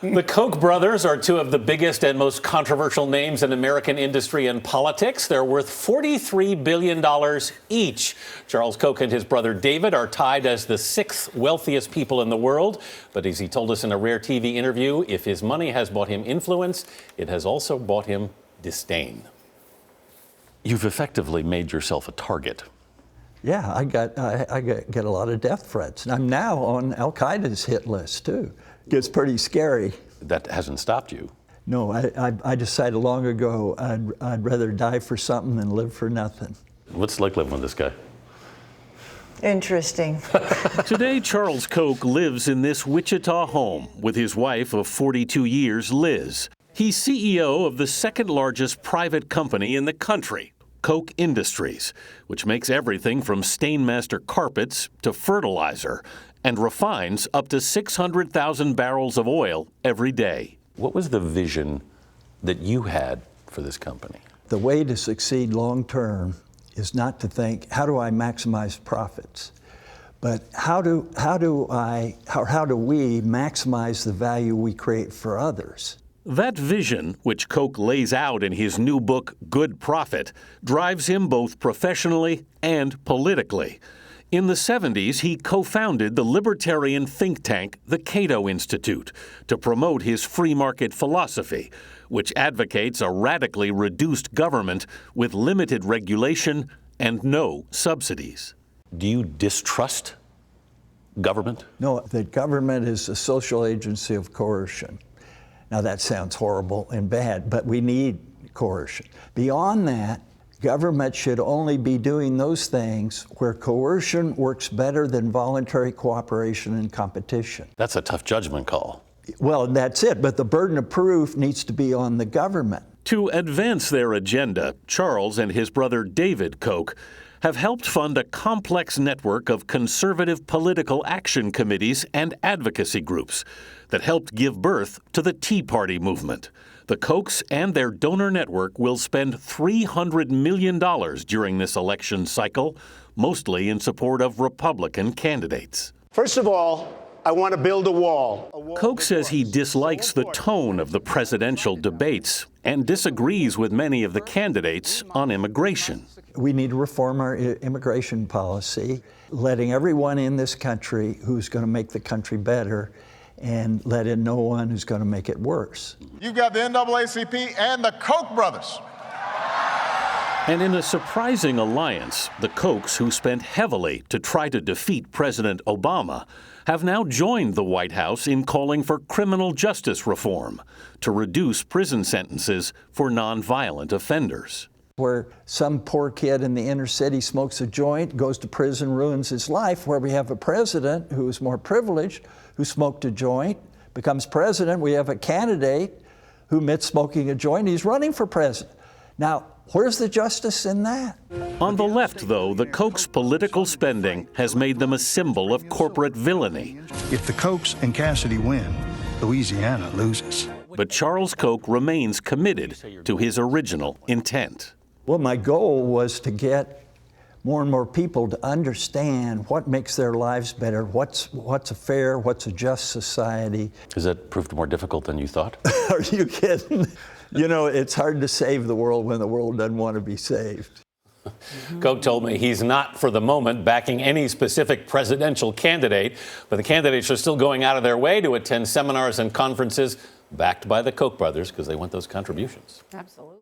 The Koch brothers are two of the biggest and most controversial names in American industry and politics. They're worth $43 billion each. Charles Koch and his brother David are tied as the sixth wealthiest people in the world. But as he told us in a rare TV interview, if his money has bought him influence, it has also bought him disdain. You've effectively made yourself a target. Yeah, I get a lot of death threats. And I'm now on Al-Qaeda's hit list, too. Gets pretty scary. That hasn't stopped you. No, I decided long ago I'd rather die for something than live for nothing. What's it like living with this guy? Interesting. Today, Charles Koch lives in this Wichita home with his wife of 42 years, Liz. He's CEO of the second largest private company in the country, Koch Industries, which makes everything from Stainmaster carpets to fertilizer and refines up to 600,000 barrels of oil every day. What was the vision that you had for this company? The way to succeed long term is not to think, how do I maximize profits? But how do we maximize the value we create for others? That vision, which Koch lays out in his new book, Good Profit, drives him both professionally and politically. In the 70s, he co-founded the libertarian think tank, the Cato Institute, to promote his free market philosophy, which advocates a radically reduced government with limited regulation and no subsidies. Do you distrust government? No, that government is a social agency of coercion. Now that sounds horrible and bad, but we need coercion. Beyond that, government should only be doing those things where coercion works better than voluntary cooperation and competition. That's a tough judgment call. Well, that's it, but the burden of proof needs to be on the government. To advance their agenda, Charles and his brother David Koch have helped fund a complex network of conservative political action committees and advocacy groups that helped give birth to the Tea Party movement. The Kochs and their donor network will spend $300 million during this election cycle, mostly in support of Republican candidates. First of all, I want to build a wall. Koch says he dislikes the tone of the presidential debates and disagrees with many of the candidates on immigration. We need to reform our immigration policy, letting everyone in this country who's going to make the country better and let in no one who's going to make it worse. You've got the NAACP and the Koch brothers. And in a surprising alliance, the Kochs, who spent heavily to try to defeat President Obama, have now joined the White House in calling for criminal justice reform to reduce prison sentences for nonviolent offenders. Where some poor kid in the inner city smokes a joint, goes to prison, ruins his life, where we have a president who is more privileged, who smoked a joint, becomes president. We have a candidate who admits smoking a joint. He's running for president. Now, where's the justice in that? On the left, though, the Kochs' political spending has made them a symbol of corporate villainy. If the Kochs and Cassidy win, Louisiana loses. But Charles Koch remains committed to his original intent. Well, my goal was to get more and more people to understand what makes their lives better, what's a fair, what's a just society. Has that proved more difficult than you thought? Are you kidding? You know, it's hard to save the world when the world doesn't want to be saved. Koch told me he's not, for the moment, backing any specific presidential candidate, but the candidates are still going out of their way to attend seminars and conferences backed by the Koch brothers because they want those contributions. Absolutely.